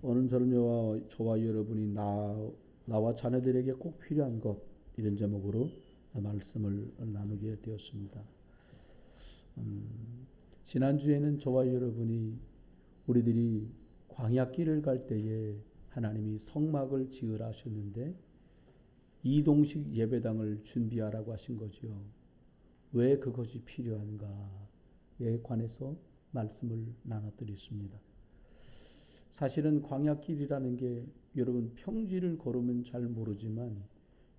오늘 저와 여러분이 나와 자녀들에게 꼭 필요한 것, 이런 제목으로 말씀을 나누게 되었습니다. 지난주에는 저와 여러분이 우리들이 광야길을 갈 때에 하나님이 성막을 지으라 하셨는데 이동식 예배당을 준비하라고 하신 거죠. 왜 그것이 필요한가에 관해서 말씀을 나눠드렸습니다. 사실은 광야길이라는 게 여러분 평지를 걸으면 잘 모르지만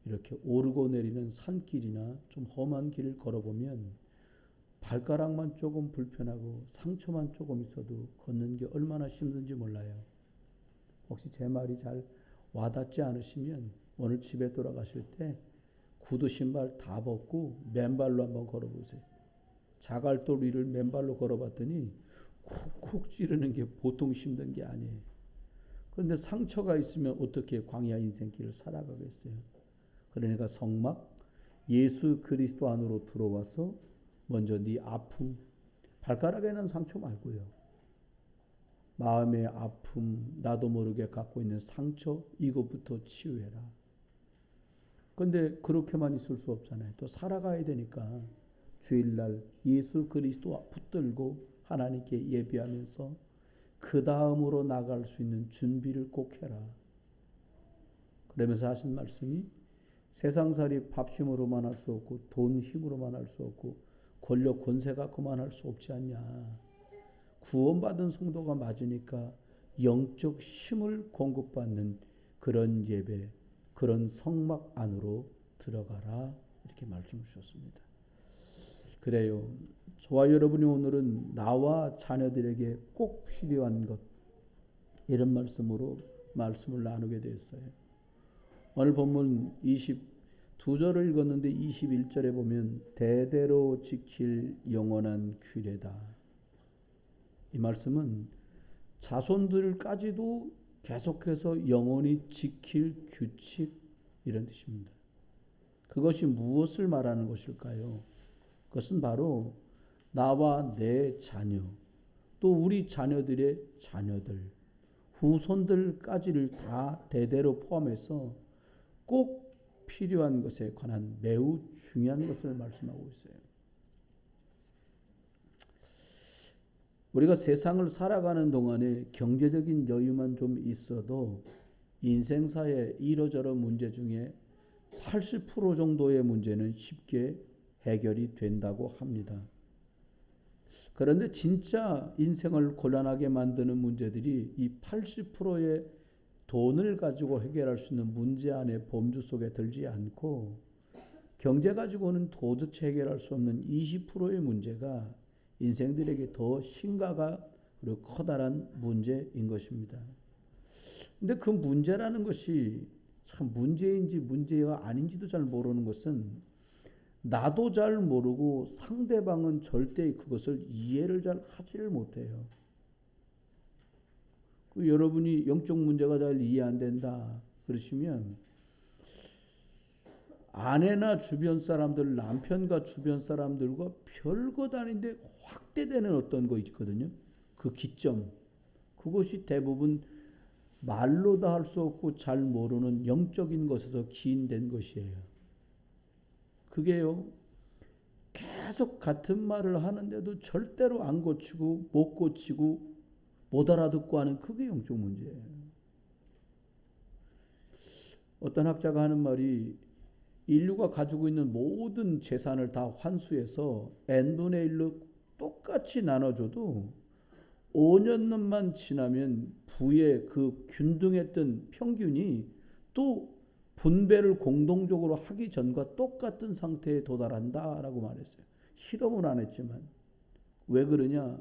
이렇게 오르고 내리는 산길이나 좀 험한 길을 걸어보면 발가락만 조금 불편하고 상처만 조금 있어도 걷는 게 얼마나 힘든지 몰라요. 혹시 제 말이 잘 와닿지 않으시면 오늘 집에 돌아가실 때 구두 신발 다 벗고 맨발로 한번 걸어보세요. 자갈돌 위를 맨발로 걸어봤더니 쿡쿡 찌르는 게 보통 힘든 게 아니에요. 그런데 상처가 있으면 어떻게 광야 인생길을 살아가겠어요? 그러니까 성막, 예수 그리스도 안으로 들어와서 먼저 네 아픔, 발가락에는 상처 말고요, 마음의 아픔, 나도 모르게 갖고 있는 상처, 이것부터 치유해라. 그런데 그렇게만 있을 수 없잖아요. 또 살아가야 되니까 주일날 예수 그리스도 붙들고 하나님께 예배하면서 그 다음으로 나갈 수 있는 준비를 꼭 해라. 그러면서 하신 말씀이 세상살이 밥 힘으로만 할 수 없고 돈 힘으로만 할 수 없고 권력 권세 갖고만 할 수 없지 않냐. 구원받은 성도가 맞으니까 영적 힘을 공급받는 그런 예배, 그런 성막 안으로 들어가라, 이렇게 말씀을 주셨습니다. 그래요. 저와 여러분이 오늘은 나와 자녀들에게 꼭 필요한 것, 이런 말씀을 나누게 되었어요. 오늘 본문 22절을 읽었는데 21절에 보면 대대로 지킬 영원한 규례다. 이 말씀은 자손들까지도 계속해서 영원히 지킬 규칙, 이런 뜻입니다. 그것이 무엇을 말하는 것일까요? 그것은 바로 나와 내 자녀, 또 우리 자녀들의 자녀들, 후손들까지를 다 대대로 포함해서 꼭 필요한 것에 관한 매우 중요한 것을 말씀하고 있어요. 우리가 세상을 살아가는 동안에 경제적인 여유만 좀 있어도 인생사의 이러저러 문제 중에 80% 정도의 문제는 쉽게 해결이 된다고 합니다. 그런데 진짜 인생을 곤란하게 만드는 문제들이 이 80%의 돈을 가지고 해결할 수 있는 문제 안에 범주 속에 들지 않고 경제 가지고는 도대체 해결할 수 없는 20%의 문제가 인생들에게 더 심각한 그리고 커다란 문제인 것입니다. 근데 그 문제라는 것이 참 문제인지 문제가 아닌지도 잘 모르는 것은 나도 잘 모르고 상대방은 절대 그것을 이해를 잘 하지를 못해요. 여러분이 영적 문제가 잘 이해 안 된다 그러시면 아내나 주변 사람들, 남편과 주변 사람들과 별것 아닌데 확대되는 어떤 거 있거든요. 그 기점, 그것이 대부분 말로 다 할 수 없고 잘 모르는 영적인 것에서 기인된 것이에요. 그게요, 계속 같은 말을 하는데도 절대로 안 고치고 못 고치고 못 알아듣고 하는, 그게 영적 문제예요. 어떤 학자가 하는 말이 인류가 가지고 있는 모든 재산을 다 환수해서 n분의 1로 똑같이 나눠줘도 5년만 지나면 부의 그 균등했던 평균이 또 분배를 공동적으로 하기 전과 똑같은 상태에 도달한다라고 말했어요. 실험은 안 했지만. 왜 그러냐?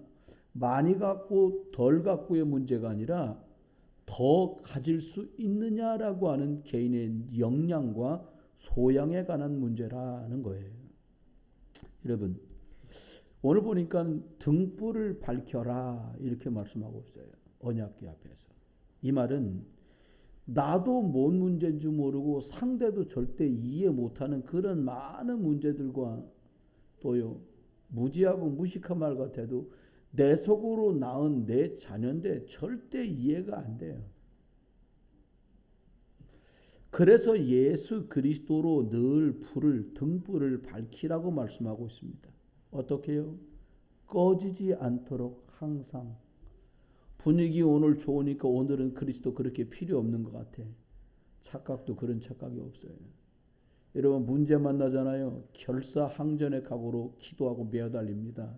많이 갖고 덜 갖고의 문제가 아니라 더 가질 수 있느냐라고 하는 개인의 역량과 소양에 관한 문제라는 거예요. 여러분, 오늘 보니까 등불을 밝혀라, 이렇게 말씀하고 있어요. 언약궤 앞에서. 이 말은 나도 뭔 문제인지 모르고 상대도 절대 이해 못하는 그런 많은 문제들과 또요, 무지하고 무식한 말 같아도 내 속으로 낳은 내 자녀인데 절대 이해가 안 돼요. 그래서 예수 그리스도로 늘 등불을 밝히라고 말씀하고 있습니다. 어떻게요? 꺼지지 않도록 항상. 분위기 오늘 좋으니까 오늘은 그리스도 그렇게 필요 없는 것 같아. 착각도 그런 착각이 없어요. 여러분 문제 만나잖아요. 결사항전의 각오로 기도하고 매어달립니다.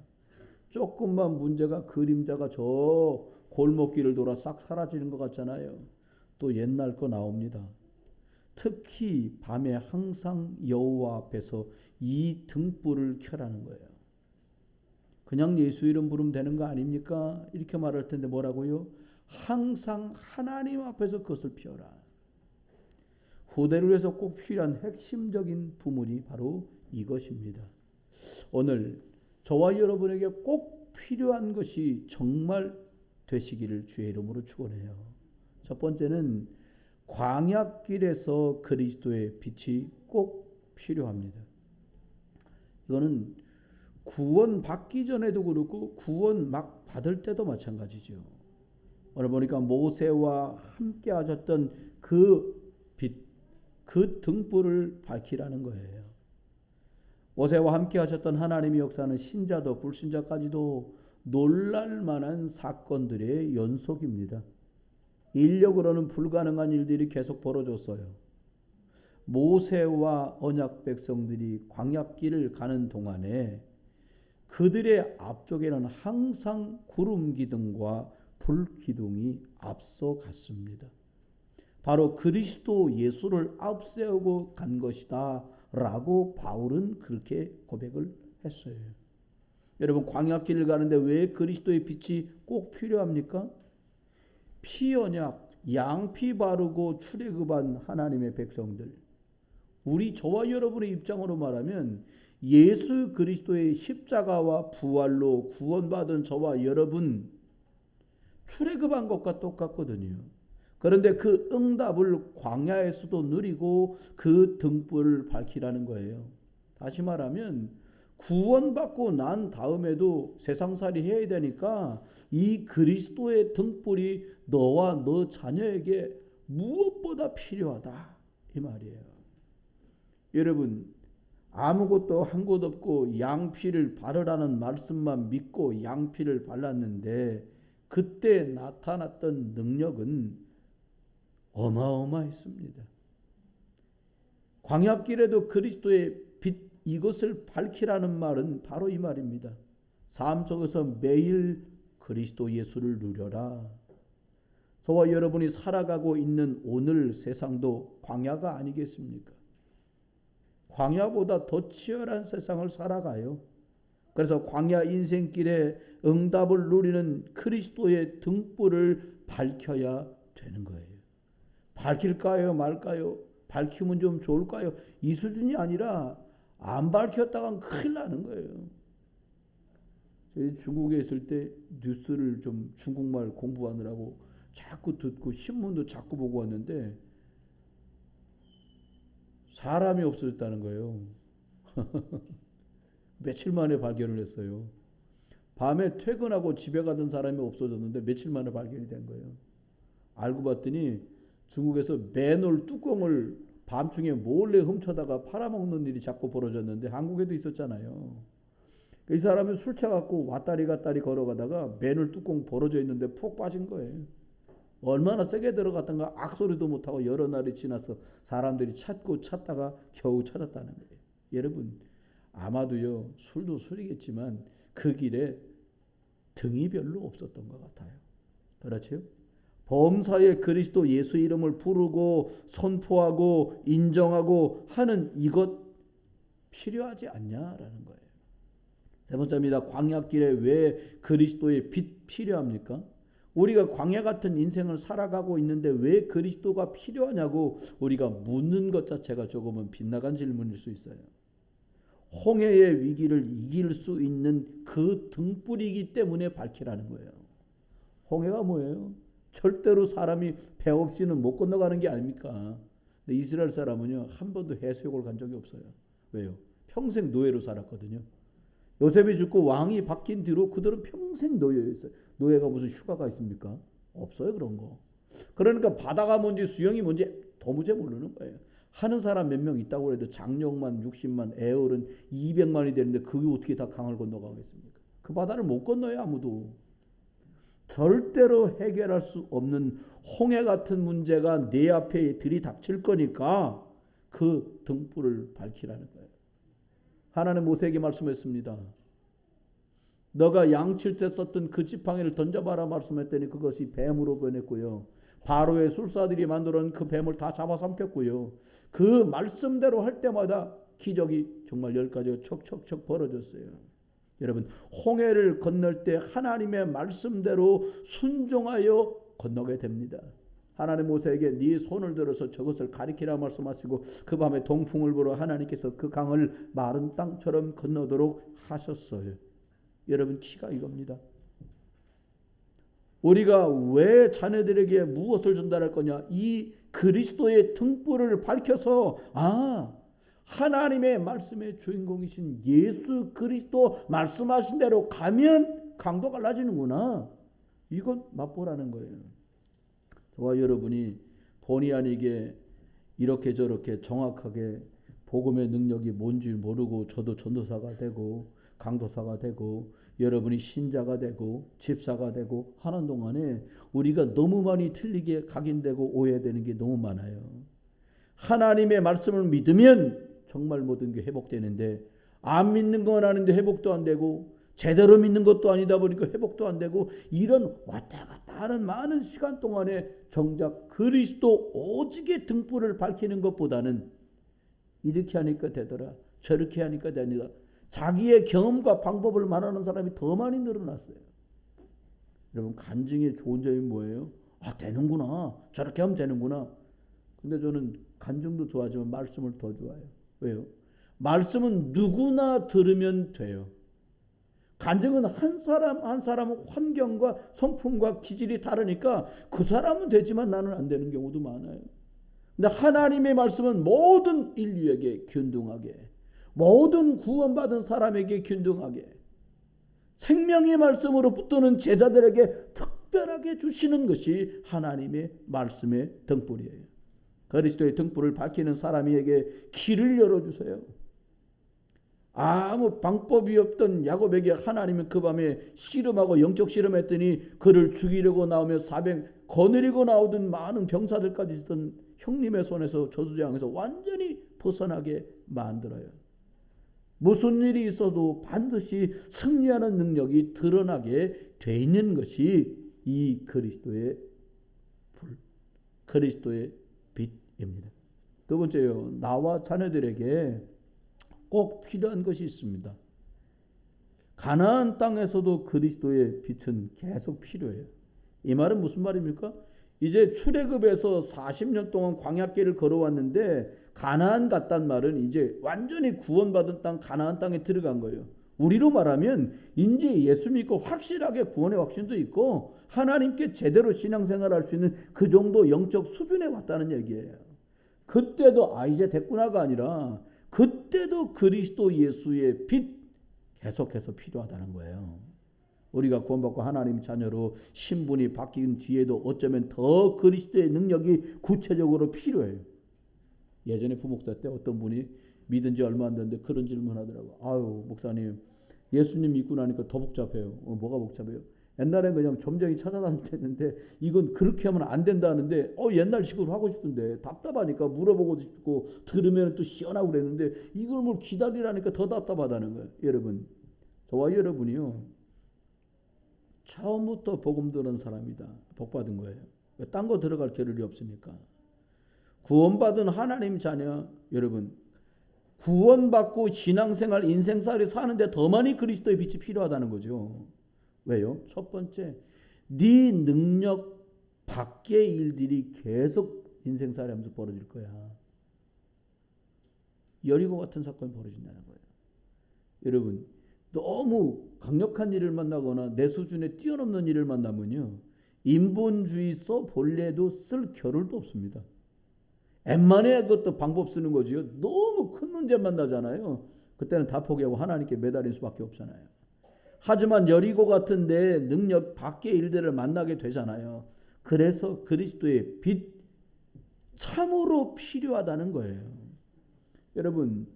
조금만 문제가 그림자가 저 골목길을 돌아 싹 사라지는 것 같잖아요. 또 옛날 거 나옵니다. 특히 밤에 항상 여호와 앞에서 이 등불을 켜라는 거예요. 그냥 예수 이름 부르면 되는 거 아닙니까? 이렇게 말할 텐데 뭐라고요? 항상 하나님 앞에서 그것을 피워라. 후대를 위해서 꼭 필요한 핵심적인 부문이 바로 이것입니다. 오늘 저와 여러분에게 꼭 필요한 것이 정말 되시기를 주의 이름으로 축원해요. 첫 번째는 광야길에서 그리스도의 빛이 꼭 필요합니다. 이거는 구원 받기 전에도 그렇고 구원 막 받을 때도 마찬가지죠. 오늘 보니까 모세와 함께 하셨던 그 빛, 그 등불을 밝히라는 거예요. 모세와 함께 하셨던 하나님의 역사는 신자도 불신자까지도 놀랄 만한 사건들의 연속입니다. 인력으로는 불가능한 일들이 계속 벌어졌어요. 모세와 언약 백성들이 광야길을 가는 동안에 그들의 앞쪽에는 항상 구름 기둥과 불 기둥이 앞서갔습니다. 바로 그리스도 예수를 앞세우고 간 것이다 라고 바울은 그렇게 고백을 했어요. 여러분 광야길을 가는데 왜 그리스도의 빛이 꼭 필요합니까? 피언약, 양피 바르고 출애굽한 하나님의 백성들, 우리 저와 여러분의 입장으로 말하면 예수 그리스도의 십자가와 부활로 구원받은 저와 여러분 출애굽한 것과 똑같거든요. 그런데 그 응답을 광야에서도 누리고 그 등불을 밝히라는 거예요. 다시 말하면 구원받고 난 다음에도 세상살이 해야 되니까 이 그리스도의 등불이 너와 너 자녀에게 무엇보다 필요하다 이 말이에요. 여러분 아무것도 한 곳 없고 양피를 바르라는 말씀만 믿고 양피를 발랐는데 그때 나타났던 능력은 어마어마했습니다. 광야길에도 그리스도의 빛 이것을 밝히라는 말은 바로 이 말입니다. 삶 속에서 매일 그리스도 예수를 누려라. 저와 여러분이 살아가고 있는 오늘 세상도 광야가 아니겠습니까? 광야보다 더 치열한 세상을 살아가요. 그래서 광야 인생길에 응답을 누리는 그리스도의 등불을 밝혀야 되는 거예요. 밝힐까요? 말까요? 밝히면 좀 좋을까요? 이 수준이 아니라 안 밝혔다간 큰일 나는 거예요. 저희 중국에 있을 때 뉴스를 좀 중국말 공부하느라고 자꾸 듣고 신문도 자꾸 보고 왔는데 사람이 없어졌다는 거예요. 며칠 만에 발견을 했어요. 밤에 퇴근하고 집에 가던 사람이 없어졌는데 며칠 만에 발견이 된 거예요. 알고 봤더니 중국에서 맨홀 뚜껑을 밤중에 몰래 훔쳐다가 팔아먹는 일이 자꾸 벌어졌는데 한국에도 있었잖아요. 이 사람이 술 취해갖고 왔다리 갔다리 걸어가다가 맨홀 뚜껑 벌어져 있는데 푹 빠진 거예요. 얼마나 세게 들어갔던가 악소리도 못하고 여러 날이 지나서 사람들이 찾다가 겨우 찾았다는 거예요. 여러분 아마도요 술도 술이겠지만 그 길에 등이 별로 없었던 것 같아요. 그렇죠? 범사에 그리스도 예수 이름을 부르고 선포하고 인정하고 하는 이것 필요하지 않냐라는 거예요. 세 번째입니다. 광야길에 왜 그리스도의 빛 필요합니까? 우리가 광야 같은 인생을 살아가고 있는데 왜 그리스도가 필요하냐고 우리가 묻는 것 자체가 조금은 빗나간 질문일 수 있어요. 홍해의 위기를 이길 수 있는 그 등불이기 때문에 밝히라는 거예요. 홍해가 뭐예요? 절대로 사람이 배 없이는 못 건너가는 게 아닙니까? 근데 이스라엘 사람은요 한 번도 해수욕을 간 적이 없어요. 왜요? 평생 노예로 살았거든요. 요셉이 죽고 왕이 바뀐 뒤로 그들은 평생 노예였어요. 노예가 무슨 휴가가 있습니까? 없어요, 그런 거. 그러니까 바다가 뭔지 수영이 뭔지 도무지 모르는 거예요. 하는 사람 몇 명 있다고 해도 장령만 60만, 애어른 200만이 되는데 그게 어떻게 다 강을 건너가겠습니까? 그 바다를 못 건너요, 아무도. 절대로 해결할 수 없는 홍해 같은 문제가 내 앞에 들이닥칠 거니까 그 등불을 밝히라는 거예요. 하나님 모세에게 말씀했습니다. 너가 양칠 때 썼던 그 지팡이를 던져봐라 말씀했더니 그것이 뱀으로 변했고요. 바로의 술사들이 만들어낸 그 뱀을 다 잡아삼켰고요. 그 말씀대로 할 때마다 기적이 정말 10가지가 척척척 벌어졌어요. 여러분, 홍해를 건널 때 하나님의 말씀대로 순종하여 건너게 됩니다. 하나님 모세에게 네 손을 들어서 저것을 가리키라 말씀하시고 그 밤에 동풍을 불어 하나님께서 그 강을 마른 땅처럼 건너도록 하셨어요. 여러분, 키가 이겁니다. 우리가 왜 자녀들에게 무엇을 전달할 거냐? 이 그리스도의 등불을 밝혀서 하나님의 말씀의 주인공이신 예수 그리스도 말씀하신 대로 가면 강도 갈라지는구나. 이건 맛보라는 거예요. 저와 여러분이 본의 아니게 이렇게 저렇게 정확하게 복음의 능력이 뭔지 모르고 저도 전도사가 되고 강도사가 되고 여러분이 신자가 되고 집사가 되고 하는 동안에 우리가 너무 많이 틀리게 각인되고 오해되는 게 너무 많아요. 하나님의 말씀을 믿으면 정말 모든 게 회복되는데 안 믿는 건 아는데 회복도 안 되고 제대로 믿는 것도 아니다 보니까 회복도 안 되고 이런 왔다 갔다 하는 많은 시간 동안에 정작 그리스도 오직의 등불을 밝히는 것보다는 이렇게 하니까 되더라 저렇게 하니까 되니까 자기의 경험과 방법을 말하는 사람이 더 많이 늘어났어요. 여러분, 간증의 좋은 점이 뭐예요? 되는구나. 저렇게 하면 되는구나. 근데 저는 간증도 좋아하지만 말씀을 더 좋아해요. 왜요? 말씀은 누구나 들으면 돼요. 간증은 한 사람 한 사람 환경과 성품과 기질이 다르니까 그 사람은 되지만 나는 안 되는 경우도 많아요. 근데 하나님의 말씀은 모든 인류에게 균등하게 모든 구원받은 사람에게 균등하게 생명의 말씀으로 붙드는 제자들에게 특별하게 주시는 것이 하나님의 말씀의 등불이에요. 그리스도의 등불을 밝히는 사람에게 길을 열어주세요. 아무 방법이 없던 야곱에게 하나님은 그 밤에 씨름하고 영적 씨름했더니 그를 죽이려고 나오며 400 거느리고 나오던 많은 병사들까지 있었던 형님의 손에서 저주장에서 완전히 벗어나게 만들어요. 무슨 일이 있어도 반드시 승리하는 능력이 드러나게 돼 있는 것이 이 그리스도의 불, 그리스도의 빛입니다. 두 번째요. 나와 자녀들에게 꼭 필요한 것이 있습니다. 가나안 땅에서도 그리스도의 빛은 계속 필요해요. 이 말은 무슨 말입니까? 이제 출애굽에서 40년 동안 광야길을 걸어왔는데 가나안 갔단 말은 이제 완전히 구원받은 땅 가나안 땅에 들어간 거예요. 우리로 말하면 이제 예수 믿고 확실하게 구원의 확신도 있고 하나님께 제대로 신앙생활할 수 있는 그 정도 영적 수준에 왔다는 얘기예요. 그때도 이제 됐구나가 아니라 그때도 그리스도 예수의 빛 계속해서 필요하다는 거예요. 우리가 구원받고 하나님 자녀로 신분이 바뀐 뒤에도 어쩌면 더 그리스도의 능력이 구체적으로 필요해요. 예전에 부목사 때 어떤 분이 믿은 지 얼마 안 됐는데 그런 질문 하더라고요. 목사님 예수님 믿고 나니까 더 복잡해요. 뭐가 복잡해요? 옛날엔 그냥 점쟁이 찾아다녔는데 이건 그렇게 하면 안 된다는데 옛날식으로 하고 싶은데 답답하니까 물어보고 싶고 들으면 또 시원하고 그랬는데 이걸 뭘 기다리라니까 더 답답하다는 거예요. 여러분, 저와 여러분이요 처음부터 복음 들은 사람이다. 복 받은 거예요. 딴 거 들어갈 겨를이 없으니까. 구원받은 하나님 자녀 여러분, 구원받고 신앙생활 인생살이 사는데 더 많이 그리스도의 빛이 필요하다는 거죠. 왜요? 첫 번째, 네 능력 밖의 일들이 계속 인생살이 하면서 벌어질 거야. 여리고 같은 사건이 벌어진다는 거예요. 여러분, 너무 강력한 일을 만나거나 내 수준에 뛰어넘는 일을 만나면요, 인본주의 써 본래도 쓸 겨를도 없습니다. 웬만해 그것도 방법 쓰는 거지요. 너무 큰 문제 만나잖아요. 그때는 다 포기하고 하나님께 매달릴 수밖에 없잖아요. 하지만 여리고 같은 내 능력 밖의 일들을 만나게 되잖아요. 그래서 그리스도의 빛 참으로 필요하다는 거예요. 여러분,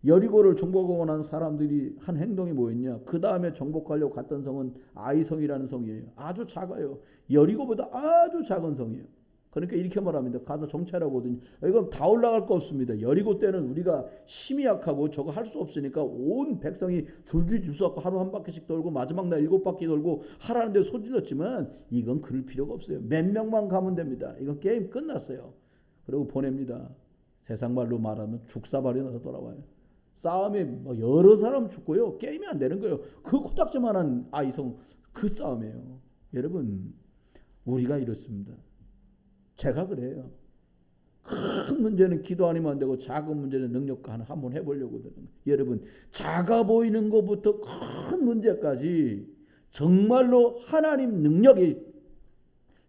여리고를 정복하고 난 사람들이 한 행동이 뭐였냐? 그 다음에 정복하려고 갔던 성은 아이성이라는 성이에요. 아주 작아요. 여리고보다 아주 작은 성이에요. 그러니까 이렇게 말합니다. 가서 정찰하고 오더니 이건 다 올라갈 거 없습니다. 여리고 때는 우리가 힘이 약하고 저거 할 수 없으니까 온 백성이 줄줄이 줄 수 없고 하루 한 바퀴씩 돌고 마지막 날 7바퀴 돌고 하라는데 소질렀지만 이건 그럴 필요가 없어요. 몇 명만 가면 됩니다. 이건 게임 끝났어요. 그리고 보냅니다. 세상 말로 말하면 죽사발이 나서 돌아와요. 싸움에 여러 사람 죽고요. 게임이 안 되는 거예요. 그 코딱지만한 아이성 그 싸움이에요. 여러분, 우리가 이렇습니다. 제가 그래요. 큰 문제는 기도 아니면 안 되고 작은 문제는 능력과 하나 한번 해보려고 드는 거예요. 여러분, 작아 보이는 것부터 큰 문제까지 정말로 하나님 능력이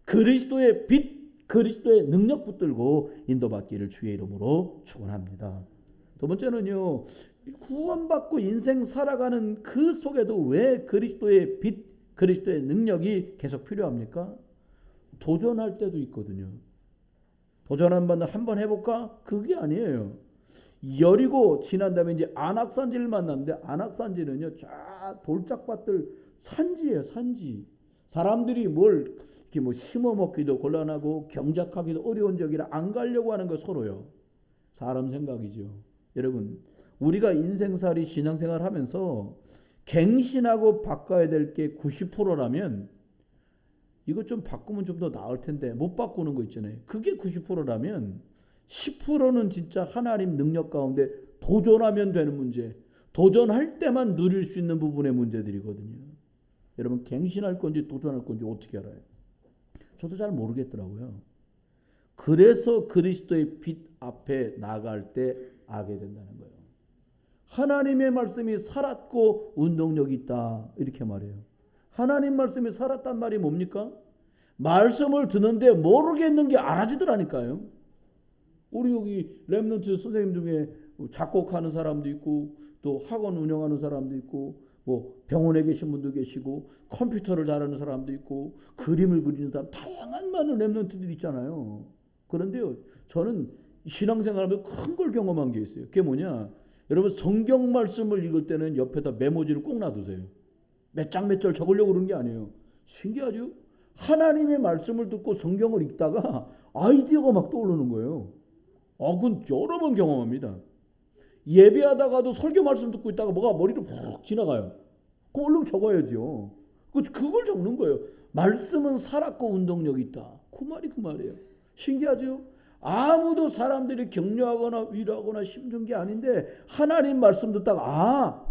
그리스도의 빛, 그리스도의 능력 붙들고 인도받기를 주의 이름으로 축원합니다. 두 번째는요, 구원받고 인생 살아가는 그 속에도 왜 그리스도의 빛, 그리스도의 능력이 계속 필요합니까? 도전할 때도 있거든요. 도전한 한번 해볼까? 그게 아니에요. 여리고 지난 다음에 이제 안악산지를 만났는데 안악산지는요, 쫙 돌짝밭들 산지예요, 산지. 사람들이 뭘 이렇게 뭐 심어 먹기도 곤란하고 경작하기도 어려운 적이라 안 가려고 하는 거 서로요. 사람 생각이죠. 여러분, 우리가 인생살이 신앙생활 하면서 갱신하고 바꿔야 될 게 90%라면 이거 좀 바꾸면 좀 더 나을 텐데 못 바꾸는 거 있잖아요. 그게 90%라면 10%는 진짜 하나님 능력 가운데 도전하면 되는 문제, 도전할 때만 누릴 수 있는 부분의 문제들이거든요. 여러분, 갱신할 건지 도전할 건지 어떻게 알아요? 저도 잘 모르겠더라고요. 그래서 그리스도의 빛 앞에 나갈 때 알게 된다는 거예요. 하나님의 말씀이 살았고 운동력이 있다, 이렇게 말해요. 하나님 말씀이 살았단 말이 뭡니까? 말씀을 듣는데 모르겠는 게 알아지더라니까요. 우리 여기 렘넌트 선생님 중에 작곡하는 사람도 있고 또 학원 운영하는 사람도 있고 뭐 병원에 계신 분도 계시고 컴퓨터를 잘하는 사람도 있고 그림을 그리는 사람, 다양한 많은 렘넌트들이 있잖아요. 그런데요, 저는 신앙생활하면서 큰 걸 경험한 게 있어요. 그게 뭐냐? 여러분, 성경 말씀을 읽을 때는 옆에다 메모지를 꼭 놔두세요. 몇 장 몇 절 적으려고 그런 게 아니에요. 신기하죠? 하나님의 말씀을 듣고 성경을 읽다가 아이디어가 막 떠오르는 거예요. 그건 여러 번 경험합니다. 예배하다가도 설교 말씀 듣고 있다가 뭐가 머리로 훅 지나가요. 그거 얼른 적어야죠. 그걸 적는 거예요. 말씀은 살았고 운동력이 있다. 그 말이 그 말이에요. 신기하죠? 아무도 사람들이 격려하거나 위로하거나 힘준 게 아닌데 하나님 말씀 듣다가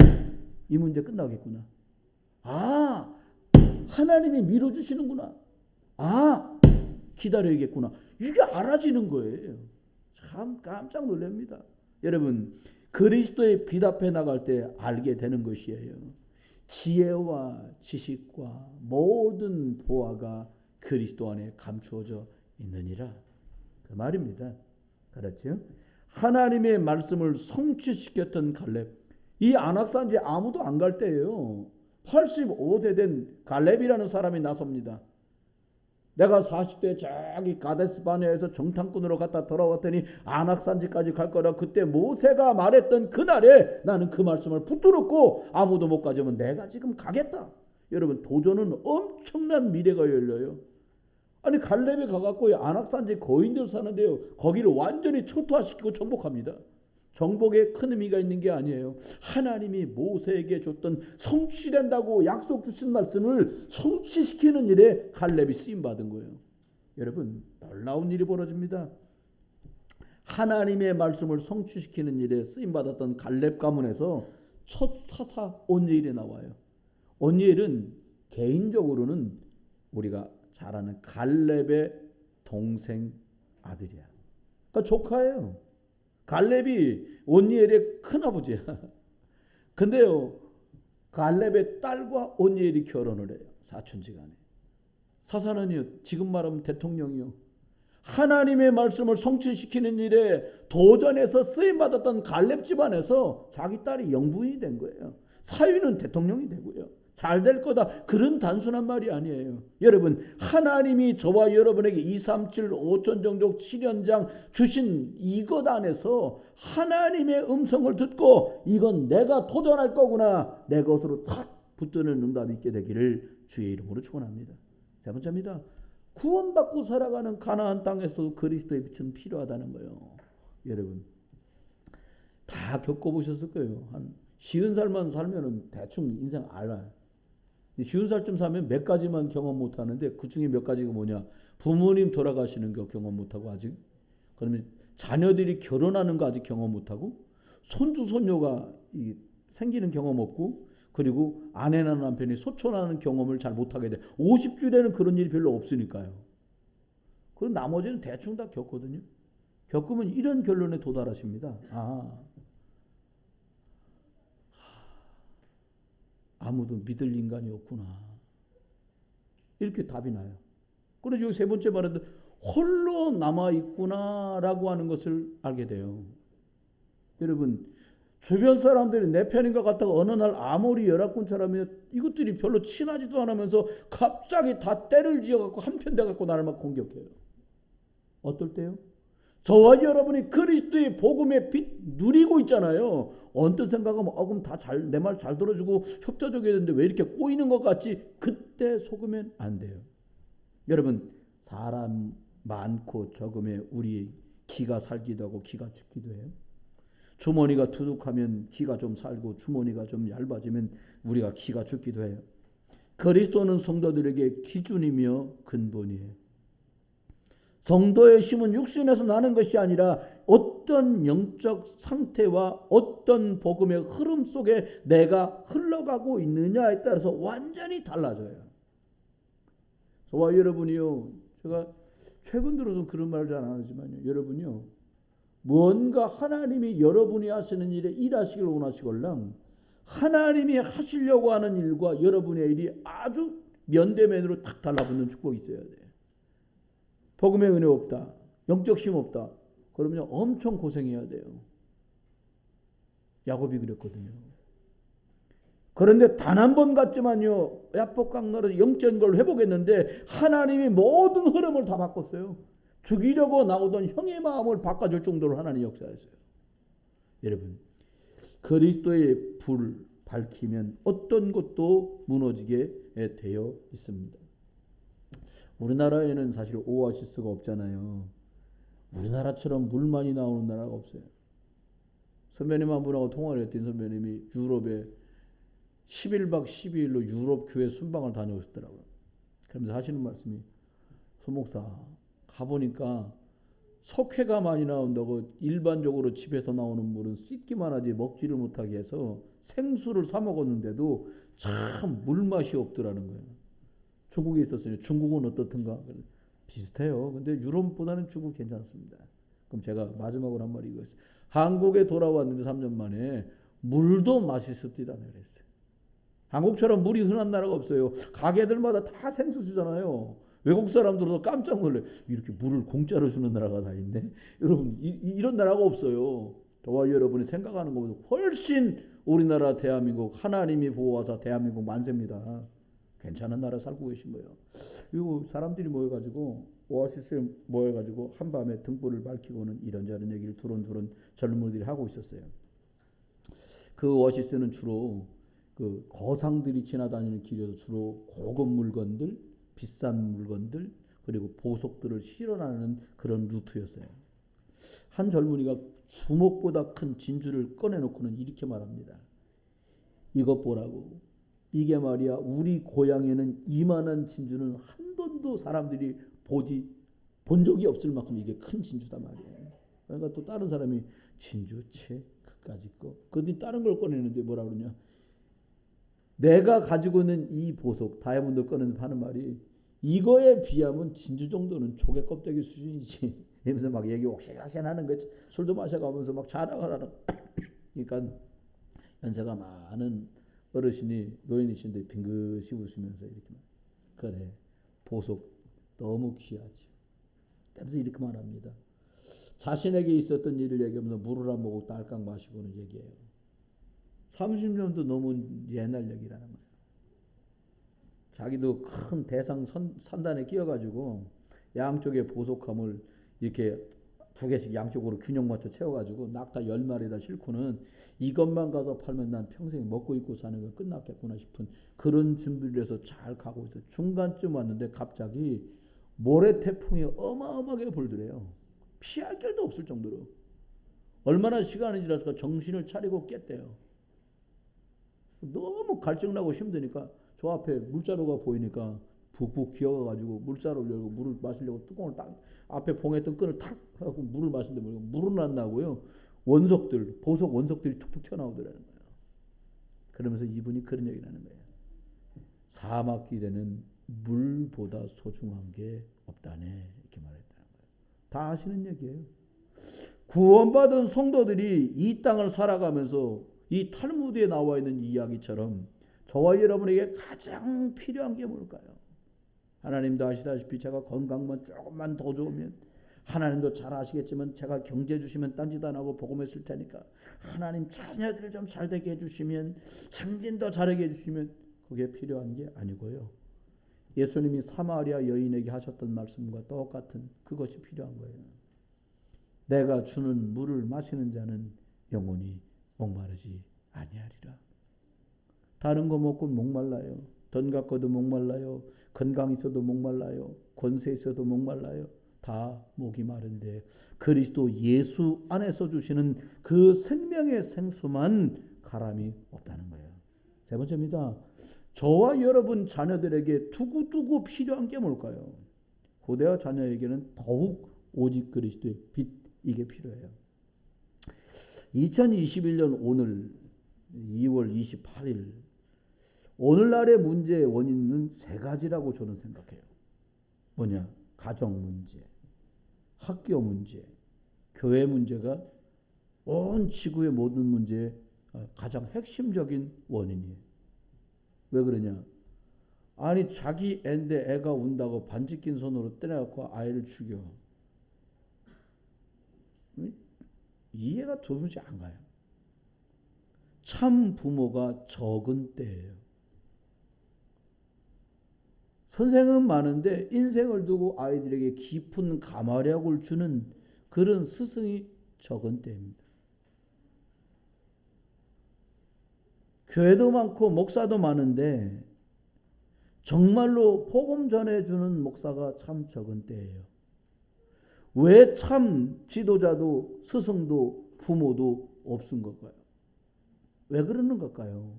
이 문제 끝나겠구나. 하나님이 밀어주시는구나. 기다려야겠구나. 이게 알아지는 거예요. 참 깜짝 놀랍니다. 여러분, 그리스도의 빛 앞에 나갈 때 알게 되는 것이에요. 지혜와 지식과 모든 보화가 그리스도 안에 감추어져 있느니라. 그 말입니다. 그렇죠? 하나님의 말씀을 성취시켰던 갈렙. 이 안악산지 아무도 안 갈 때예요. 85세 된 갈렙이라는 사람이 나섭니다. 내가 40대 저기 가데스바네아에서 정탐꾼으로 갔다 돌아왔더니 안악산지까지 갈 거라 그때 모세가 말했던 그날에 나는 그 말씀을 붙들었고 아무도 못 가져면 내가 지금 가겠다. 여러분, 도전은 엄청난 미래가 열려요. 아니, 갈렙에 가갖고 안악산지 거인들 사는데요, 거기를 완전히 초토화시키고 정복합니다. 정복에 큰 의미가 있는 게 아니에요. 하나님이 모세에게 줬던 성취된다고 약속 주신 말씀을 성취시키는 일에 갈렙이 쓰임받은 거예요. 여러분, 놀라운 일이 벌어집니다. 하나님의 말씀을 성취시키는 일에 쓰임받았던 갈렙 가문에서 첫 사사 온니엘이 나와요. 온니엘은 개인적으로는 우리가 잘 아는 갈렙의 동생 아들이야. 그러니까 조카예요. 갈렙이 온니엘의 큰아버지야. 근데요, 갈렙의 딸과 온니엘이 결혼을 해요. 사촌지간에. 사사는요, 지금 말하면 대통령이요. 하나님의 말씀을 성취시키는 일에 도전해서 쓰임받았던 갈렙 집안에서 자기 딸이 영부인이 된 거예요. 사위는 대통령이 되고요. 잘 될 거다. 그런 단순한 말이 아니에요. 여러분, 하나님이 저와 여러분에게 2, 3, 7, 5천 정도 7연장 주신 이것 안에서 하나님의 음성을 듣고 이건 내가 도전할 거구나. 내 것으로 탁 붙드는 응답이 있게 되기를 주의 이름으로 축원합니다. 세 번째입니다. 구원받고 살아가는 가나안 땅에서도 그리스도의 빛은 필요하다는 거예요. 여러분, 다 겪어보셨을 거예요. 한 50살만 살면은 대충 인생 알아요. 50살쯤 살면 몇 가지만 경험 못하는데 그 중에 몇 가지가 뭐냐? 부모님 돌아가시는 거 경험 못하고 아직, 그러면 자녀들이 결혼하는 거 아직 경험 못하고, 손주 손녀가 생기는 경험 없고, 그리고 아내나 남편이 소천하는 경험을 잘 못하게 돼. 50줄에는 그런 일이 별로 없으니까요. 그럼 나머지는 대충 다 겪거든요. 겪으면 이런 결론에 도달하십니다. 아무도 믿을 인간이 없구나. 이렇게 답이 나요. 그래서 여기 세 번째 말인데 홀로 남아있구나라고 하는 것을 알게 돼요. 여러분, 주변 사람들이 내 편인 것 같다가 어느 날 아무리 열악군처럼 이것들이 별로 친하지도 않으면서 갑자기 다 때를 지어갖고 한편 돼갖고 나를 막 공격해요. 어떨 때요? 저와 여러분이 그리스도의 복음의 빛 누리고 있잖아요. 언뜻 생각하면 그럼 다 내 말 잘 들어주고 협조적이어야 되는데 왜 이렇게 꼬이는 것 같지? 그때 속으면 안 돼요. 여러분, 사람 많고 적음에 우리 기가 살기도 하고 기가 죽기도 해요. 주머니가 두둑하면 기가 좀 살고 주머니가 좀 얇아지면 우리가 기가 죽기도 해요. 그리스도는 성도들에게 기준이며 근본이에요. 성도의 힘은 육신에서 나는 것이 아니라 어떤 영적 상태와 어떤 복음의 흐름 속에 내가 흘러가고 있느냐에 따라서 완전히 달라져요. 저와 여러분이요, 제가 최근 들어서 그런 말을 잘 안 하지만요, 여러분이요, 무언가 하나님이 여러분이 하시는 일에 일하시길 원하시걸랑 하나님이 하시려고 하는 일과 여러분의 일이 아주 면대면으로 탁 달라붙는 축복이 있어야 돼요. 복음의 은혜 없다, 영적 힘 없다, 그러면 엄청 고생해야 돼요. 야곱이 그랬거든요. 그런데 단 한 번 같지만요, 야복강나라 영적인 걸 회복했는데 하나님이 모든 흐름을 다 바꿨어요. 죽이려고 나오던 형의 마음을 바꿔줄 정도로 하나님 역사했어요. 여러분, 그리스도의 불 밝히면 어떤 것도 무너지게 되어 있습니다. 우리나라에는 사실 오아시스가 없잖아요. 우리나라처럼 물 많이 나오는 나라가 없어요. 선배님 한 분하고 통화를 했더니 선배님이 유럽에 11박 12일로 유럽 교회 순방을 다녀오셨더라고요. 그러면서 하시는 말씀이, 소목사 가보니까 석회가 많이 나온다고 일반적으로 집에서 나오는 물은 씻기만 하지 먹지를 못하게 해서 생수를 사 먹었는데도 참 물맛이 없더라는 거예요. 중국에 있었어요. 중국은 어떻든가? 비슷해요. 근데 유럽보다는 중국 괜찮습니다. 그럼 제가 마지막으로 한 말이 이거였어요. 한국에 돌아왔는데 3년 만에 물도 맛있습니다. 그랬어요. 한국처럼 물이 흔한 나라가 없어요. 가게들마다 다 생수 주잖아요. 외국 사람들도 깜짝 놀래요. 이렇게 물을 공짜로 주는 나라가 다 있네. 여러분, 이런 나라가 없어요. 저와 여러분이 생각하는 것보다 훨씬 우리나라 대한민국 하나님이 보호하사 대한민국 만세입니다. 괜찮은 나라 살고 계신 거예요. 그리고 사람들이 모여가지고 오아시스에 모여가지고 한밤에 등불을 밝히고는 이런저런 얘기를 두런두런 젊은이들이 하고 있었어요. 그 오아시스는 주로 그 거상들이 지나다니는 길에서 주로 고급 물건들, 비싼 물건들, 그리고 보석들을 실어나는 그런 루트였어요. 한 젊은이가 주먹보다 큰 진주를 꺼내놓고는 이렇게 말합니다. 이것 보라고. 이게 말이야, 우리 고향에는 이만한 진주는 한 번도 사람들이 본 적이 없을 만큼 이게 큰 진주다 말이에요. 그러니까 또 다른 사람이 진주 채 그까지 거. 그뒤 다른 걸 꺼내는데 뭐라 그러냐? 내가 가지고 있는 이 보석 다이아몬드 꺼내서 하는 말이, 이거에 비하면 진주 정도는 조개 껍데기 수준이지. 이러면서 막 얘기 옥신옥신하는 거지. 술도 마셔가면서 막 자랑을 하는. 그러니까 연세가 많은 어르신이 노인이신데 빙긋이 웃으면서 이렇게 말. 그래, 보석 너무 귀하지. 그래서 이렇게 말합니다. 자신에게 있었던 일을 얘기하면서 물을 안 먹고 딸깍 마시고는 얘기해요. 30년도 넘은 옛날 얘기라는 거예요. 자기도 큰 대상 산단에 끼어가지고 양쪽에 보석함을 이렇게 두 개씩 양쪽으로 균형 맞춰 채워가지고 낙타 10마리다 싣고는 이것만 가서 팔면 난 평생 먹고 입고 사는 거 끝났겠구나 싶은 그런 준비를 해서 잘 가고 있어요. 중간쯤 왔는데 갑자기 모래 태풍이 어마어마하게 불더래요. 피할 길도 없을 정도로. 얼마나 시간이 지났을까 정신을 차리고 깼대요. 너무 갈증나고 힘드니까 저 앞에 물자루가 보이니까 푹푹 기어가가지고 물자루를 열고 물을 마시려고 뚜껑을 딱 앞에 봉했던 끈을 탁 하고 물을 마시는데 물은 안 나고요. 원석들, 보석 원석들이 툭툭 튀어나오더라는 거예요. 그러면서 이분이 그런 얘기를 하는 거예요. 사막길에는 물보다 소중한 게 없다네 이렇게 말했다는 거예요. 다 아시는 얘기예요. 구원받은 성도들이 이 땅을 살아가면서 이 탈무드에 나와 있는 이야기처럼 저와 여러분에게 가장 필요한 게 뭘까요? 하나님도 아시다시피 제가 건강만 조금만 더 좋으면, 하나님도 잘 아시겠지만 제가 경제 주시면 딴짓 안 하고 복음에 쓸 테니까 하나님 자녀들 좀 잘 되게 해주시면, 생진도 잘하게 해주시면, 그게 필요한 게 아니고요. 예수님이 사마리아 여인에게 하셨던 말씀과 똑같은 그것이 필요한 거예요. 내가 주는 물을 마시는 자는 영원히 목마르지 아니하리라. 다른 거 먹고 목말라요. 돈 갖고도 목말라요. 건강 있어도 목말라요. 권세 있어도 목말라요. 다 목이 마른데 그리스도 예수 안에서 주시는 그 생명의 생수만 가람이 없다는 거예요. 세 번째입니다. 저와 여러분 자녀들에게 두고두고 필요한 게 뭘까요? 후대와 자녀에게는 더욱 오직 그리스도의 빛, 이게 필요해요. 2021년 오늘 2월 28일 오늘날의 문제의 원인은 세 가지라고 저는 생각해요. 뭐냐? 가정 문제, 학교 문제, 교회 문제가 온 지구의 모든 문제의 가장 핵심적인 원인이에요. 왜 그러냐? 아니 자기 애인데 애가 운다고 반지 낀 손으로 때려갖고 아이를 죽여. 이해가 도무지 안 가요. 참 부모가 적은 때예요. 선생은 많은데 인생을 두고 아이들에게 깊은 감화력을 주는 그런 스승이 적은 때입니다. 교회도 많고 목사도 많은데 정말로 복음 전해주는 목사가 참 적은 때예요. 왜 참 지도자도 스승도 부모도 없은 걸까요? 왜 그러는 걸까요?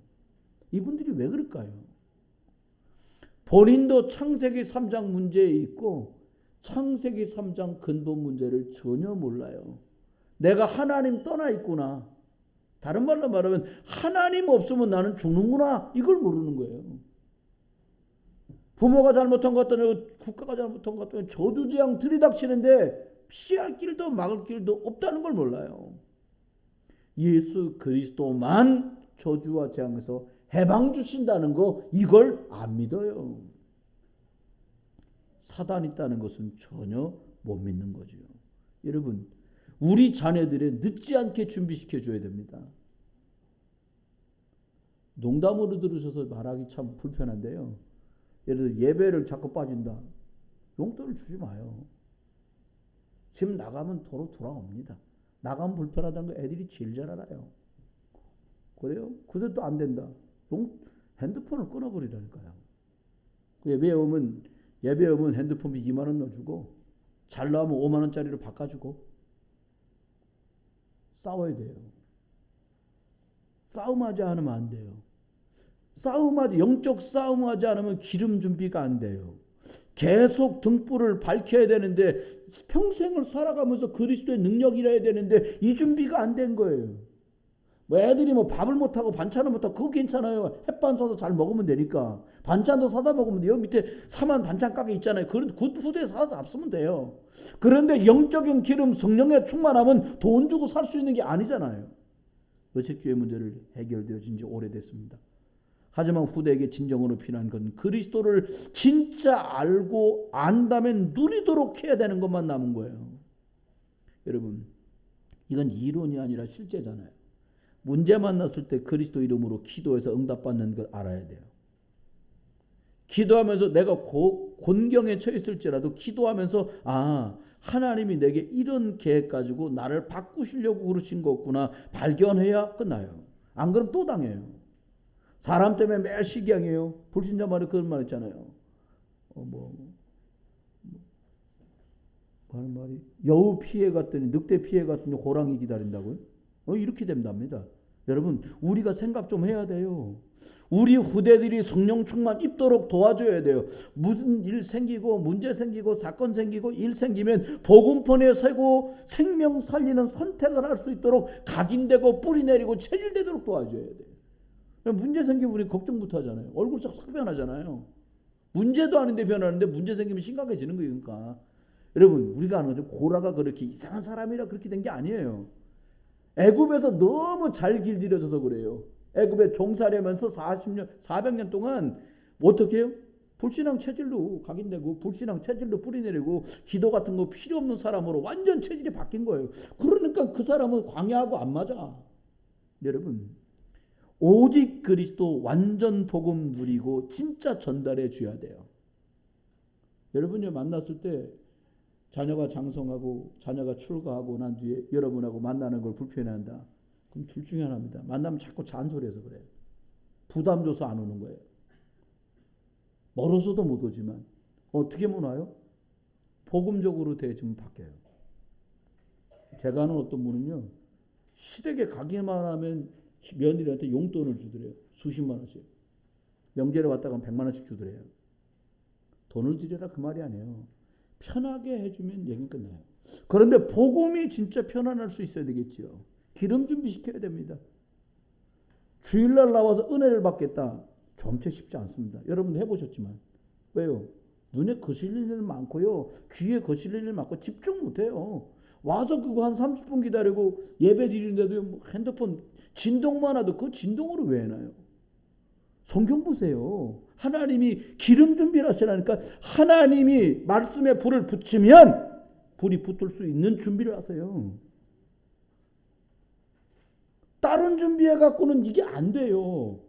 이분들이 왜 그럴까요? 본인도 창세기 3장 문제에 있고 창세기 3장 근본 문제를 전혀 몰라요. 내가 하나님 떠나 있구나. 다른 말로 말하면 하나님 없으면 나는 죽는구나. 이걸 모르는 거예요. 부모가 잘못한 것 같더니 국가가 잘못한 것 같더니 저주재앙 들이닥치는데 피할 길도 막을 길도 없다는 걸 몰라요. 예수 그리스도만 저주와 재앙에서 해방 주신다는 거 이걸 안 믿어요. 사단 있다는 것은 전혀 못 믿는 거죠. 여러분 우리 자녀들의 늦지 않게 준비시켜 줘야 됩니다. 농담으로 들으셔서 말하기 참 불편한데요. 예를 들어 예배를 자꾸 빠진다. 용돈을 주지 마요. 지금 나가면 도로 돌아옵니다. 나가면 불편하다는 거 애들이 제일 잘 알아요. 그래요? 그래도 안 된다. 핸드폰을 끊어버리라니까요. 예배 오면 핸드폰비 2만 원 넣어주고 잘 나오면 5만 원짜리로 바꿔주고 싸워야 돼요. 싸움하지 않으면 안 돼요. 영적 싸움하지 않으면 기름 준비가 안 돼요. 계속 등불을 밝혀야 되는데 평생을 살아가면서 그리스도의 능력이라 해야 되는데 이 준비가 안 된 거예요. 뭐 애들이 뭐 밥을 못하고 반찬을 못하고 그거 괜찮아요. 햇반 사서 잘 먹으면 되니까. 반찬도 사다 먹으면 돼요. 밑에 사만 반찬 가게 있잖아요. 그런 굿푸드에 사서 잡수면 돼요. 그런데 영적인 기름 성령에 충만하면 돈 주고 살 수 있는 게 아니잖아요. 의식주의 문제를 해결되어진 지 오래됐습니다. 하지만 후대에게 진정으로 필요한 건 그리스도를 진짜 알고 안다면 누리도록 해야 되는 것만 남은 거예요. 여러분, 이건 이론이 아니라 실제잖아요. 문제 만났을 때 그리스도 이름으로 기도해서 응답받는 걸 알아야 돼요. 기도하면서 내가 곤경에 처했을지라도 기도하면서 하나님이 내게 이런 계획 가지고 나를 바꾸시려고 그러신 거구나 발견해야 끝나요. 안 그러면 또 당해요. 사람 때문에 매일 시기양해요. 불신자 말에 그런 말 있잖아요. 하는 말이 여우 피해 갔더니 늑대 피해 갔더니 호랑이 기다린다고요? 이렇게 된답니다. 여러분, 우리가 생각 좀 해야 돼요. 우리 후대들이 성령 충만 입도록 도와줘야 돼요. 무슨 일 생기고 문제 생기고 사건 생기고 일 생기면 복음편에 서고 생명 살리는 선택을 할 수 있도록 각인되고 뿌리 내리고 체질되도록 도와줘야 돼요. 문제 생기면 우리 걱정부터 하잖아요. 얼굴 싹 변하잖아요. 문제도 아닌데 변하는데 문제 생기면 심각해지는 거예요. 그러니까 여러분, 우리가 아는 거죠. 고라가 그렇게 이상한 사람이라 그렇게 된 게 아니에요. 애굽에서 너무 잘 길들여져서 그래요. 애굽에 종살이하면서 40년, 400년 동안 어떻게 해요? 불신앙 체질로 각인되고 불신앙 체질로 뿌리내리고 기도 같은 거 필요 없는 사람으로 완전 체질이 바뀐 거예요. 그러니까 그 사람은 광야하고 안 맞아. 여러분, 오직 그리스도 완전 복음 누리고 진짜 전달해 줘야 돼요. 여러분이 만났을 때 자녀가 장성하고 자녀가 출가하고 난 뒤에 여러분하고 만나는 걸 불편해한다. 그럼 둘 중에 하나입니다. 만나면 자꾸 잔소리해서 그래요. 부담 줘서 안 오는 거예요. 멀어서도 못 오지만 어떻게 못 와요? 복음적으로 대해주면 바뀌어요. 제가 아는 어떤 분은요, 시댁에 가기만 하면 며느리한테 용돈을 주더래요. 수십만 원씩. 명절에 왔다 가면 100만 원씩 주더래요. 돈을 드려라 그 말이 아니에요. 편하게 해주면 얘기는 끝나요. 그런데 복음이 진짜 편안할 수 있어야 되겠죠. 기름 준비시켜야 됩니다. 주일날 나와서 은혜를 받겠다. 점체 쉽지 않습니다. 여러분 해보셨지만. 왜요? 눈에 거슬릴 일 많고요. 귀에 거슬릴 일 많고 집중 못해요. 와서 그거 한 30분 기다리고 예배 드리는데도 핸드폰 진동만 하도 그 진동으로 왜 해놔요? 성경 보세요. 하나님이 기름 준비를 하시라니까 하나님이 말씀에 불을 붙이면 불이 붙을 수 있는 준비를 하세요. 다른 준비해갖고는 이게 안 돼요.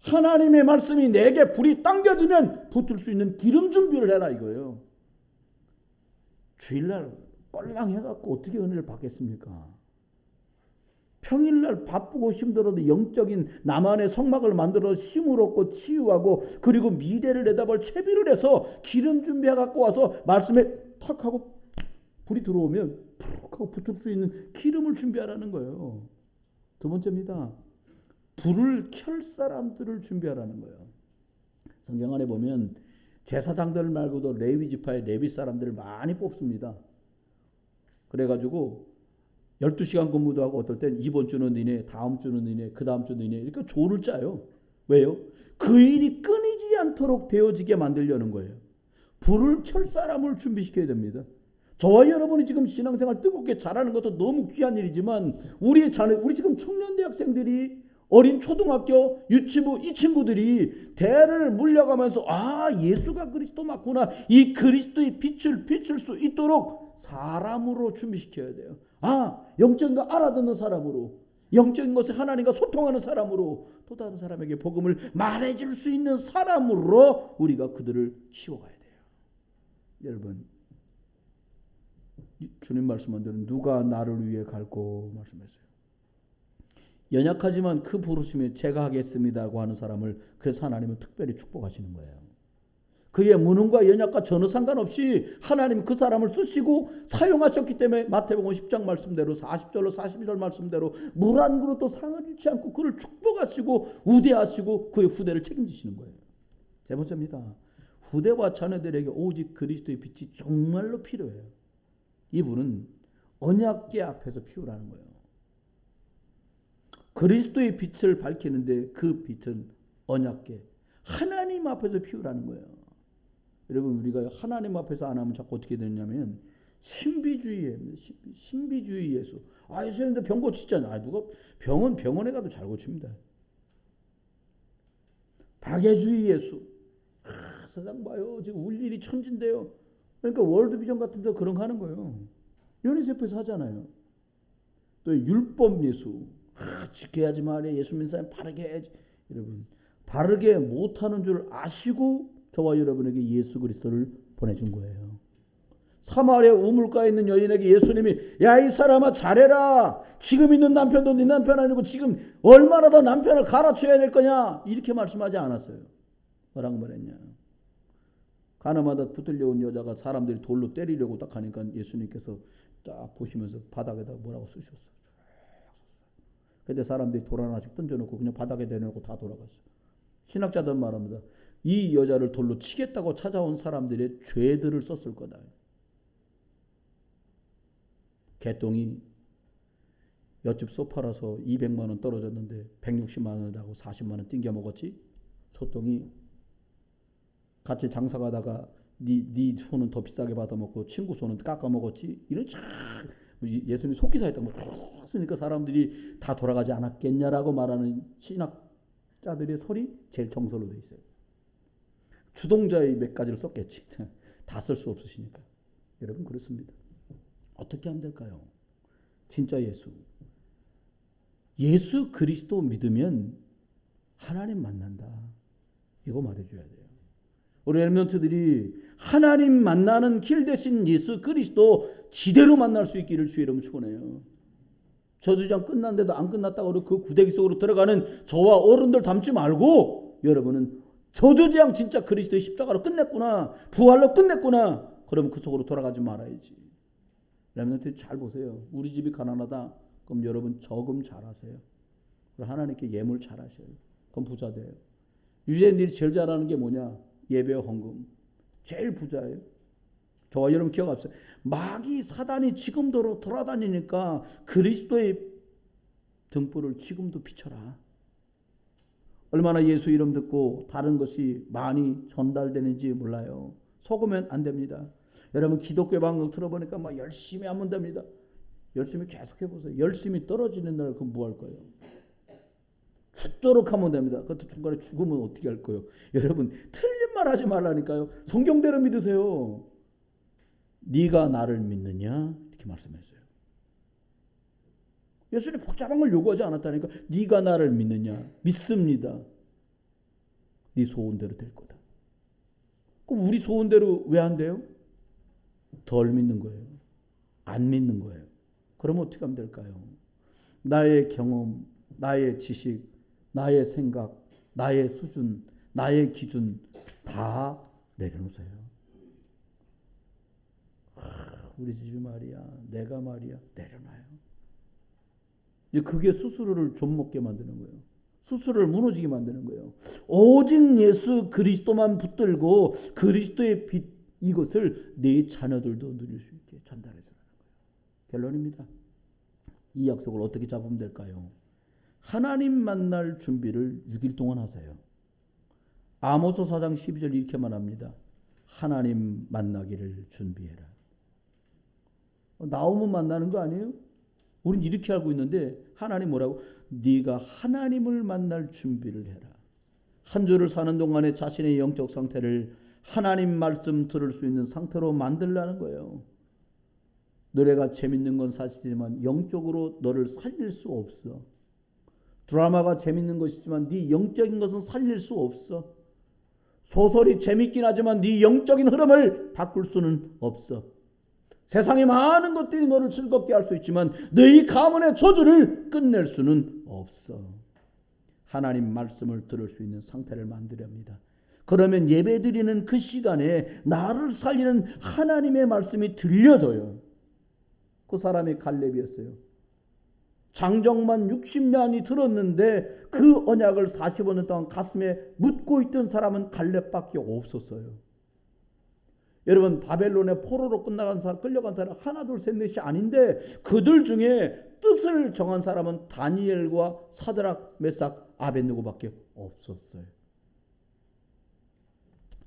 하나님의 말씀이 내게 불이 당겨지면 붙을 수 있는 기름 준비를 해라 이거예요. 주일날 꼴랑 해갖고 어떻게 은혜를 받겠습니까? 평일날 바쁘고 힘들어도 영적인 나만의 성막을 만들어 힘을 얻고 치유하고 그리고 미래를 내다볼 채비를 해서 기름 준비해갖고 와서 말씀에 탁 하고 불이 들어오면 푹 하고 붙을 수 있는 기름을 준비하라는 거예요. 두 번째입니다. 불을 켤 사람들을 준비하라는 거예요. 성경 안에 보면 제사장들 말고도 레위 지파의 레위 사람들을 많이 뽑습니다. 그래가지고 12시간 근무도 하고 어떨 땐 이번 주는 너네, 다음 주는 너네, 그 다음 주는 너네 이렇게 조를 짜요. 왜요? 그 일이 끊이지 않도록 되어지게 만들려는 거예요. 불을 켤 사람을 준비시켜야 됩니다. 저와 여러분이 지금 신앙생활 뜨겁게 잘하는 것도 너무 귀한 일이지만 우리 지금 청년대학생들이 어린 초등학교, 유치부 이 친구들이 대를 물려가면서 예수가 그리스도 맞구나. 이 그리스도의 빛을 비출 수 있도록 사람으로 준비시켜야 돼요. 영적인 거 알아듣는 사람으로, 영적인 것에 하나님과 소통하는 사람으로, 또 다른 사람에게 복음을 말해줄 수 있는 사람으로 우리가 그들을 키워가야 돼요. 여러분, 주님 말씀한 대로 누가 나를 위해 갈고 말씀했어요. 연약하지만 그 부르심에 제가 하겠습니다고 하는 사람을 그래서 하나님은 특별히 축복하시는 거예요. 그의 무능과 연약과 전혀 상관없이 하나님 그 사람을 쓰시고 사용하셨기 때문에 마태복음 10장 말씀대로 40절로 41절 말씀대로 물 한 그릇도 상을 잃지 않고 그를 축복하시고 우대하시고 그의 후대를 책임지시는 거예요. 세 번째입니다. 후대와 자녀들에게 오직 그리스도의 빛이 정말로 필요해요. 이분은 언약궤 앞에서 피우라는 거예요. 그리스도의 빛을 밝히는데 그 빛은 언약궤 하나님 앞에서 피우라는 거예요. 여러분, 우리가 하나님 앞에서 안 하면 자꾸 어떻게 되냐면 신비주의예요. 신비주의 예수. 예수님도 병 고치잖아. 누가 병은 병원에 가도 잘 고칩니다. 박애주의 예수. 세상 봐요. 지금 울 일이 천진데요. 그러니까 월드비전 같은 데 그런 거 하는 거예요. 유니세프에서 하잖아요. 또 율법 예수. 지켜야지 말이야. 예수 믿는 사람 바르게 해야지. 여러분 바르게 못하는 줄 아시고 저와 여러분에게 예수 그리스도를 보내준 거예요. 사마리아 우물가에 있는 여인에게 예수님이 야 이 사람아 잘해라. 지금 있는 남편도 네 남편 아니고 지금 얼마나 더 남편을 갈아쳐야 될 거냐. 이렇게 말씀하지 않았어요. 뭐라고 말했냐. 가나마다 붙들려온 여자가 사람들이 돌로 때리려고 딱 하니까 예수님께서 딱 보시면서 바닥에다 뭐라고 쓰셨어요. 근데 사람들이 돌 하나씩 던져놓고 그냥 바닥에 내려놓고 다 돌아갔어요. 신학자들은 말합니다. 이 여자를 돌로 치겠다고 찾아온 사람들의 죄들을 썼을 거다. 개똥이 옆집 소파라서 200만 원 떨어졌는데 160만 원이라고 40만 원 띵겨 먹었지. 소똥이 같이 장사 가다가 네 손은 더 비싸게 받아먹고 친구 손은 깎아 먹었지. 이런 참 예수님이 속기사였던 거 쓰니까 사람들이 다 돌아가지 않았겠냐라고 말하는 신학자들의 설이 제일 정설로 돼 있어요. 주동자의 몇 가지를 썼겠지. 다 쓸 수 없으시니까. 여러분 그렇습니다. 어떻게 하면 될까요? 진짜 예수 그리스도 믿으면 하나님 만난다. 이거 말해줘야 돼요. 우리 렘넌트들이 하나님 만나는 길 대신 예수 그리스도 지대로 만날 수 있기를 주의 이름으로 축원해요. 저주장 끝났는데도 안 끝났다고 그 구데기 속으로 들어가는 저와 어른들 닮지 말고 여러분은 저주장 진짜 그리스도의 십자가로 끝냈구나. 부활로 끝냈구나. 그러면 그 속으로 돌아가지 말아야지. 렘넌트 잘 보세요. 우리 집이 가난하다. 그럼 여러분 저금 잘하세요. 그럼 하나님께 예물 잘하셔요. 그럼 부자 돼요. 유대인들이 제일 잘하는 게 뭐냐? 예배와 헌금. 제일 부자예요. 저와 여러분 기억하세요. 마귀 사단이 지금도 돌아다니니까 그리스도의 등불을 지금도 비춰라. 얼마나 예수 이름 듣고 다른 것이 많이 전달되는지 몰라요. 속으면 안 됩니다. 여러분 기독교 방송 들어보니까 막 열심히 하면 됩니다. 열심히 계속 해보세요. 열심히 떨어지는 날 그럼 뭐 할 거예요? 죽도록 하면 됩니다. 그것도 중간에 죽으면 어떻게 할 거예요? 여러분 틀린 말 하지 말라니까요. 성경대로 믿으세요. 네가 나를 믿느냐? 이렇게 말씀했어요. 예수님 복잡한 걸 요구하지 않았다니까. 네가 나를 믿느냐? 믿습니다. 네 소원대로 될 거다. 그럼 우리 소원대로 왜 안 돼요? 덜 믿는 거예요. 안 믿는 거예요. 그러면 어떻게 하면 될까요? 나의 경험, 나의 지식, 나의 생각, 나의 수준, 나의 기준 다 내려놓으세요. 우리 집이 말이야, 내가 말이야, 내려놔요. 그게 스스로를 좀먹게 만드는 거예요. 스스로를 무너지게 만드는 거예요. 오직 예수 그리스도만 붙들고 그리스도의 빛 이것을 내 자녀들도 누릴 수 있게 전달해 주는 거예요. 결론입니다. 이 약속을 어떻게 잡으면 될까요? 하나님 만날 준비를 6일 동안 하세요. 아모스 4장 12절 이렇게 말합니다. 하나님 만나기를 준비해라. 나오면 만나는 거 아니에요? 우린 이렇게 알고 있는데 하나님 뭐라고? 네가 하나님을 만날 준비를 해라. 한 주를 사는 동안에 자신의 영적 상태를 하나님 말씀 들을 수 있는 상태로 만들라는 거예요. 노래가 재밌는 건 사실이지만 영적으로 너를 살릴 수 없어. 드라마가 재밌는 것이지만 네 영적인 것은 살릴 수 없어. 소설이 재밌긴 하지만 네 영적인 흐름을 바꿀 수는 없어. 세상의 많은 것들이 너를 즐겁게 할 수 있지만 너희 가문의 저주를 끝낼 수는 없어. 하나님 말씀을 들을 수 있는 상태를 만들어야 합니다. 그러면 예배드리는 그 시간에 나를 살리는 하나님의 말씀이 들려져요. 그 사람이 갈렙이었어요. 장정만 60년이 들었는데 그 언약을 45년 동안 가슴에 묻고 있던 사람은 갈렙밖에 없었어요. 여러분 바벨론의 포로로 끌려간 사람 하나 둘 셋 넷이 아닌데 그들 중에 뜻을 정한 사람은 다니엘과 사드락 메삭 아벳느고밖에 없었어요.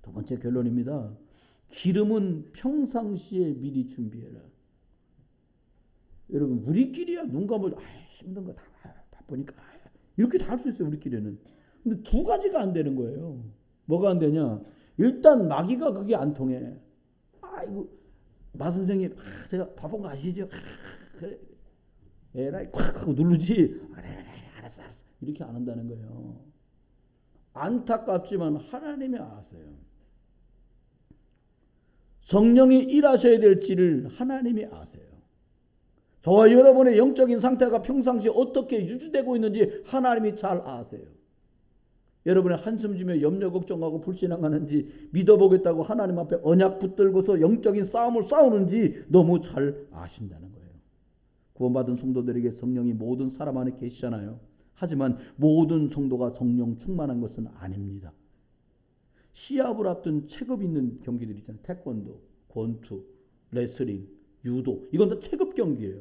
두 번째 결론입니다. 기름은 평상시에 미리 준비해라. 여러분 우리끼리야 눈 감을 힘든 거 다 바쁘니까 이렇게 다 할 수 있어요. 우리끼리는 근데 두 가지가 안 되는 거예요. 뭐가 안 되냐? 일단 마귀가 그게 안 통해. 아이고 마 선생님, 제가 바쁜 거 아시죠? 그래, 에라이 콱 하고 누르지. 그래, 알았어. 이렇게 안 한다는 거예요. 안타깝지만 하나님이 아세요. 성령이 일하셔야 될지를 하나님이 아세요. 저와 여러분의 영적인 상태가 평상시에 어떻게 유지되고 있는지 하나님이 잘 아세요. 여러분의 한숨 쉬며 염려 걱정하고 불신앙하는지, 믿어보겠다고 하나님 앞에 언약 붙들고서 영적인 싸움을 싸우는지 너무 잘 아신다는 거예요. 구원받은 성도들에게 성령이 모든 사람 안에 계시잖아요. 하지만 모든 성도가 성령 충만한 것은 아닙니다. 시합을 앞둔 체급 있는 경기들 있잖아요. 태권도, 권투, 레슬링, 유도, 이건 다 체급 경기예요.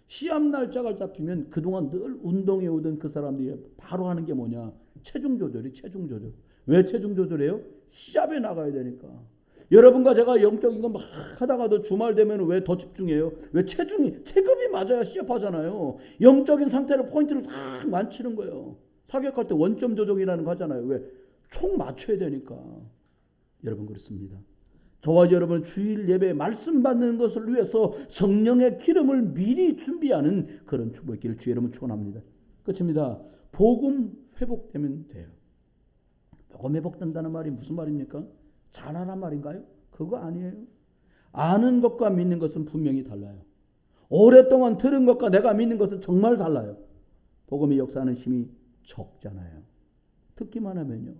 시합 날짜가 잡히면 그동안 늘 운동해 오던 그 사람들이 바로 하는 게 뭐냐? 체중 조절이 체중 조절. 왜 체중 조절해요? 시합에 나가야 되니까. 여러분과 제가 영적인 거 막 하다가도 주말 되면 왜 더 집중해요? 왜 체급이 맞아야 시합하잖아요. 영적인 상태로 포인트를 다 맞추는 거예요. 사격할 때 원점 조정이라는 거 하잖아요. 왜? 총 맞춰야 되니까. 여러분 그렇습니다. 저와 여러분 주일 예배 말씀 받는 것을 위해서 성령의 기름을 미리 준비하는 그런 축복의 길을 주의 이름으로 축원합니다. 끝입니다. 복음 회복되면 돼요. 복음 회복된다는 말이 무슨 말입니까? 잘하란 말인가요? 그거 아니에요. 아는 것과 믿는 것은 분명히 달라요. 오랫동안 들은 것과 내가 믿는 것은 정말 달라요. 복음의 역사하는 힘이 적잖아요. 듣기만 하면요.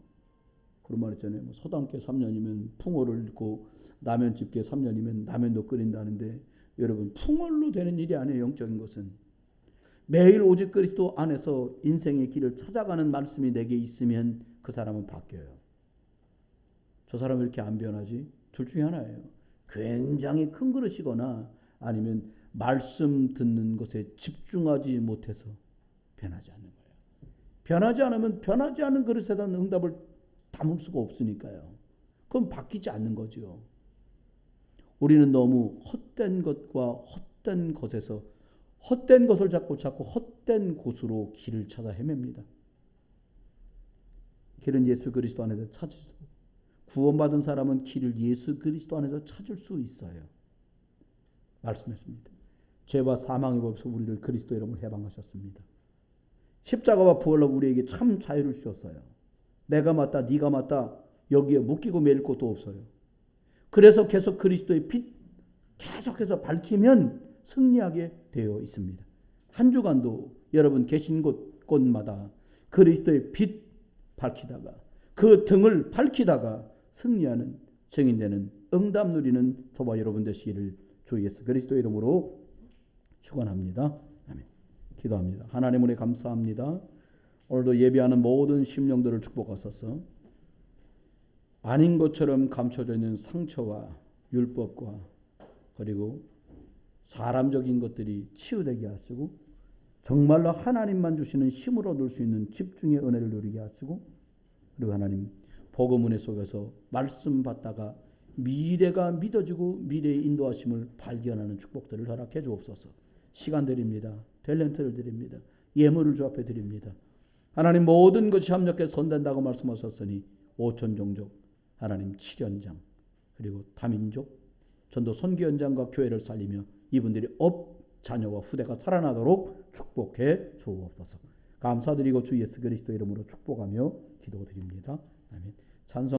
그런 말 있잖아요. 뭐 서당계 3년이면 풍어를 읽고 라면 집게 3년이면 라면도 끓인다는데, 여러분 풍어로 되는 일이 아니에요. 영적인 것은 매일 오직 그리스도 안에서 인생의 길을 찾아가는 말씀이 내게 있으면 그 사람은 바뀌어요. 저 사람은 이렇게 안 변하지? 둘 중에 하나예요. 굉장히 큰 그릇이거나 아니면 말씀 듣는 것에 집중하지 못해서 변하지 않는 거예요. 변하지 않으면 변하지 않은 그릇에 대한 응답을 담을 수가 없으니까요. 그럼 바뀌지 않는 거죠. 우리는 너무 헛된 것과 헛된 것에서 헛된 것을 자꾸 헛된 곳으로 길을 찾아 헤맵니다. 길은 예수 그리스도 안에서 찾으시고, 구원받은 사람은 길을 예수 그리스도 안에서 찾을 수 있어요. 말씀했습니다. 죄와 사망의 법에서 우리를 그리스도 이름으로 해방하셨습니다. 십자가와 부활로 우리에게 참 자유를 주셨어요. 내가 맞다, 네가 맞다, 여기에 묶이고 매일 곳도 없어요. 그래서 계속 그리스도의 빛 계속해서 밝히면 승리하게 되어 있습니다. 한 주간도 여러분 계신 곳마다 그리스도의 빛 밝히다가 그 등을 밝히다가 승리하는 증인되는 응답 누리는 저와 여러분 되시기를 주 예수 그리스도 이름으로 축원합니다. 아멘. 기도합니다. 하나님 은혜 감사합니다. 오늘도 예배하는 모든 심령들을 축복하소서. 아닌 것처럼 감춰져 있는 상처와 율법과 그리고 사람적인 것들이 치유되게 하시고, 정말로 하나님만 주시는 힘을 얻을 수 있는 집중의 은혜를 누리게 하시고, 그리고 하나님 복음 은혜 속에서 말씀 받다가 미래가 믿어지고 미래의 인도하심을 발견하는 축복들을 허락해 주옵소서. 시간 드립니다. 탤런트를 드립니다. 예물을 주 앞에 드립니다. 하나님 모든 것이 합력해 선된다고 말씀하셨으니 5천 종족, 하나님 7연장, 그리고 다민족, 전도 선교 현장과 교회를 살리며 이분들이 자녀와 후대가 살아나도록 축복해 주옵소서. 감사드리고 주 예수 그리스도 이름으로 축복하며 기도드립니다. 아멘. 찬송